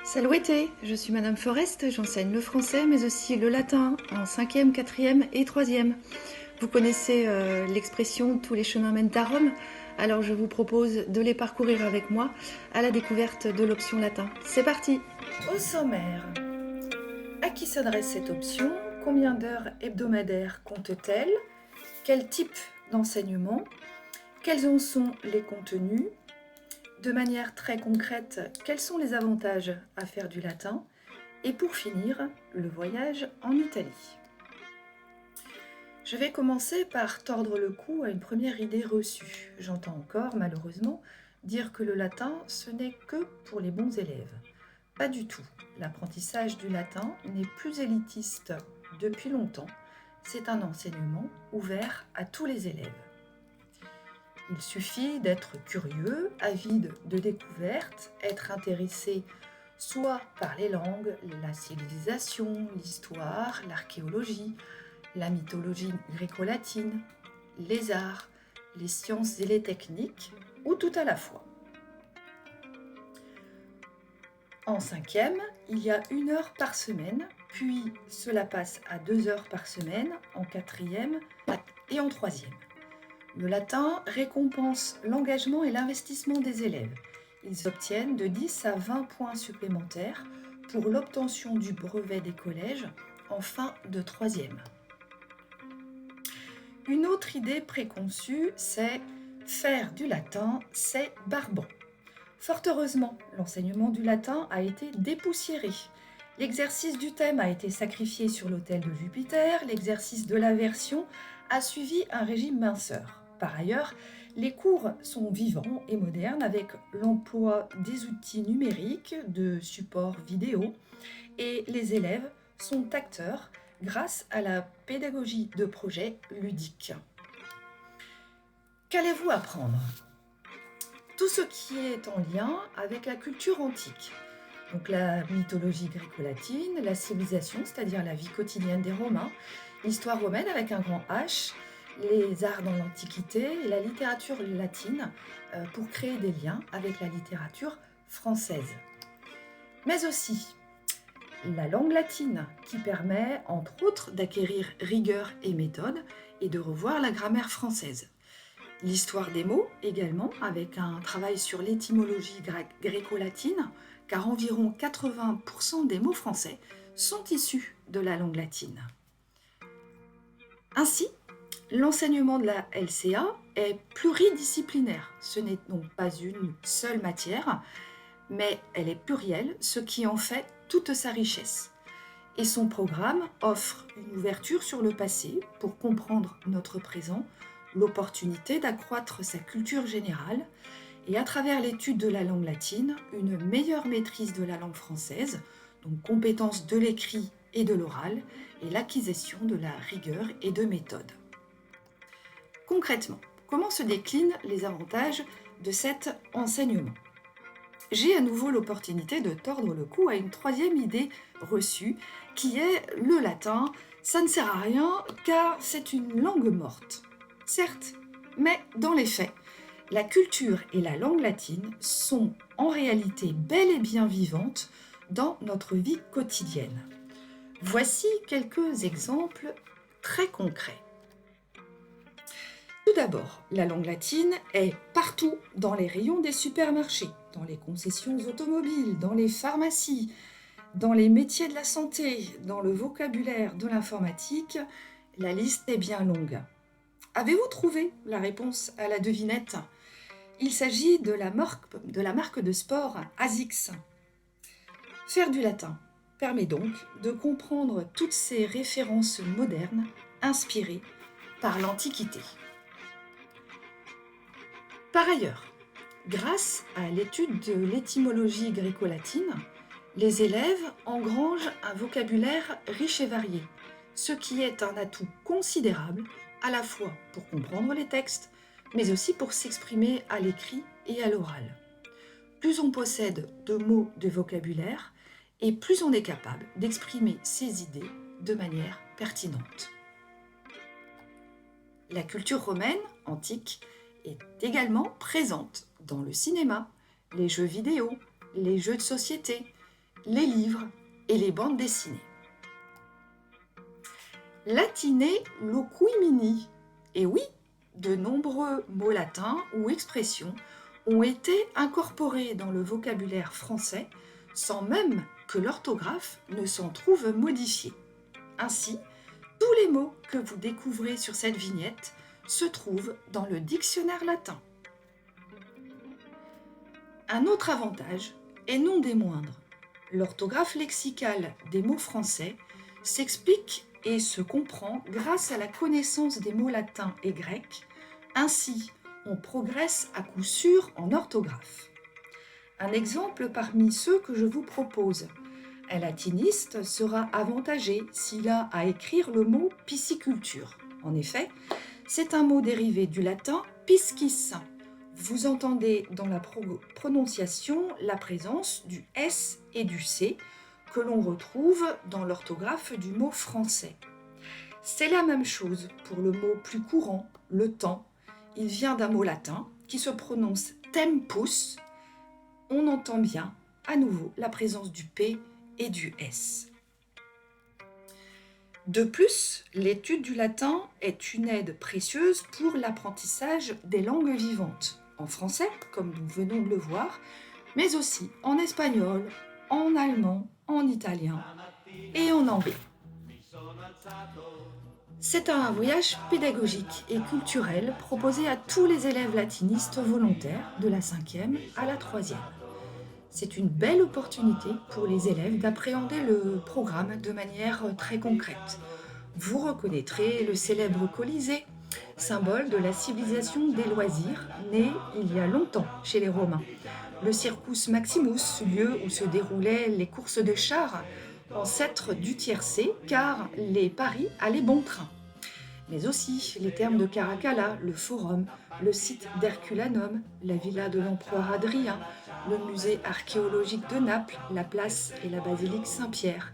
Saluete, je suis Madame Forest, j'enseigne le français mais aussi le latin en 5e, 4e et 3e. Vous connaissez l'expression « tous les chemins mènent à Rome », alors je vous propose de les parcourir avec moi à la découverte de l'option latin. C'est parti! Au sommaire, à qui s'adresse cette option? Combien d'heures hebdomadaires compte-t-elle? Quel type d'enseignement? Quels en sont les contenus? De manière très concrète, quels sont les avantages à faire du latin? Et pour finir, le voyage en Italie. Je vais commencer par tordre le cou à une première idée reçue. J'entends encore, malheureusement, dire que le latin, ce n'est que pour les bons élèves. Pas du tout. L'apprentissage du latin n'est plus élitiste depuis longtemps. C'est un enseignement ouvert à tous les élèves. Il suffit d'être curieux, avide de découvertes, être intéressé soit par les langues, la civilisation, l'histoire, l'archéologie, la mythologie gréco-latine, les arts, les sciences et les techniques, ou tout à la fois. En 5e, il y a 1 heure par semaine, puis cela passe à 2 heures par semaine en 4e et en 3e. Le latin récompense l'engagement et l'investissement des élèves. Ils obtiennent de 10 à 20 points supplémentaires pour l'obtention du brevet des collèges en fin de 3e. Une autre idée préconçue, c'est faire du latin, c'est barbant. Fort heureusement, l'enseignement du latin a été dépoussiéré. L'exercice du thème a été sacrifié sur l'autel de Jupiter, l'exercice de l'aversion a suivi un régime minceur. Par ailleurs, les cours sont vivants et modernes avec l'emploi des outils numériques, de supports vidéo, et les élèves sont acteurs grâce à la pédagogie de projet ludique. Qu'allez-vous apprendre? Tout ce qui est en lien avec la culture antique. Donc la mythologie gréco-latine, la civilisation, c'est-à-dire la vie quotidienne des Romains, l'histoire romaine avec un grand H, les arts dans l'Antiquité et la littérature latine pour créer des liens avec la littérature française. Mais aussi la langue latine qui permet entre autres d'acquérir rigueur et méthode et de revoir la grammaire française. L'histoire des mots également avec un travail sur l'étymologie gréco-latine car environ 80% des mots français sont issus de la langue latine. Ainsi, l'enseignement de la LCA est pluridisciplinaire. Ce n'est donc pas une seule matière, mais elle est plurielle, ce qui en fait toute sa richesse. Et son programme offre une ouverture sur le passé pour comprendre notre présent, l'opportunité d'accroître sa culture générale et à travers l'étude de la langue latine, une meilleure maîtrise de la langue française, donc compétence de l'écrit et de l'oral, et l'acquisition de la rigueur et de méthode. Concrètement, comment se déclinent les avantages de cet enseignement? J'ai à nouveau l'opportunité de tordre le cou à une 3e idée reçue, qui est le latin. Ça ne sert à rien car c'est une langue morte. Certes, mais dans les faits, la culture et la langue latine sont en réalité bel et bien vivantes dans notre vie quotidienne. Voici quelques exemples très concrets. Tout d'abord, la langue latine est partout dans les rayons des supermarchés, dans les concessions automobiles, dans les pharmacies, dans les métiers de la santé, dans le vocabulaire de l'informatique. La liste est bien longue. Avez-vous trouvé la réponse à la devinette? Il s'agit de la marque de sport ASICS. Faire du latin permet donc de comprendre toutes ces références modernes inspirées par l'Antiquité. Par ailleurs, grâce à l'étude de l'étymologie gréco-latine, les élèves engrangent un vocabulaire riche et varié, ce qui est un atout considérable à la fois pour comprendre les textes, mais aussi pour s'exprimer à l'écrit et à l'oral. Plus on possède de mots de vocabulaire, et plus on est capable d'exprimer ses idées de manière pertinente. La culture romaine, antique, est également présente dans le cinéma, les jeux vidéo, les jeux de société, les livres et les bandes dessinées. Latine loquimini. Et oui, de nombreux mots latins ou expressions ont été incorporés dans le vocabulaire français sans même que l'orthographe ne s'en trouve modifiée. Ainsi, tous les mots que vous découvrez sur cette vignette se trouvent dans le dictionnaire latin. Un autre avantage, et non des moindres, l'orthographe lexicale des mots français s'explique et se comprend grâce à la connaissance des mots latins et grecs. Ainsi, on progresse à coup sûr en orthographe. Un exemple parmi ceux que je vous propose. Un latiniste sera avantagé s'il a à écrire le mot pisciculture. En effet, c'est un mot dérivé du latin piscis. Vous entendez dans la prononciation la présence du S et du C que l'on retrouve dans l'orthographe du mot français. C'est la même chose pour le mot plus courant, le temps. Il vient d'un mot latin qui se prononce tempus. On entend bien à nouveau la présence du P et du S. De plus, l'étude du latin est une aide précieuse pour l'apprentissage des langues vivantes, en français, comme nous venons de le voir, mais aussi en espagnol, en allemand, en italien et en anglais. C'est un voyage pédagogique et culturel proposé à tous les élèves latinistes volontaires de la 5e à la 3e. C'est une belle opportunité pour les élèves d'appréhender le programme de manière très concrète. Vous reconnaîtrez le célèbre Colisée, symbole de la civilisation des loisirs, né il y a longtemps chez les Romains. Le Circus Maximus, lieu où se déroulaient les courses de chars, ancêtre du tiercé, car les paris allaient bon train. Mais aussi les thermes de Caracalla, le Forum, le site d'Herculanum, la villa de l'empereur Adrien, le musée archéologique de Naples, la place et la basilique Saint-Pierre,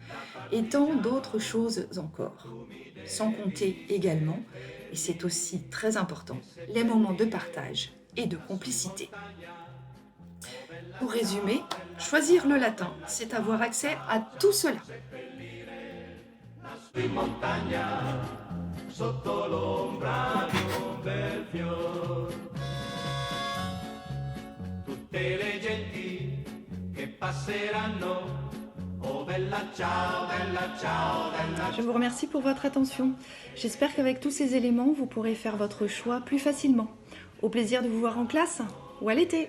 et tant d'autres choses encore. Sans compter également, et c'est aussi très important, les moments de partage et de complicité. Pour résumer, choisir le latin, c'est avoir accès à tout cela. Sotto l'ombra di un bel fior, tutte le genti che passeranno, oh bella ciao, bella ciao, bella. Je vous remercie pour votre attention. J'espère qu'avec tous ces éléments, vous pourrez faire votre choix plus facilement. Au plaisir de vous voir en classe ou à l'été.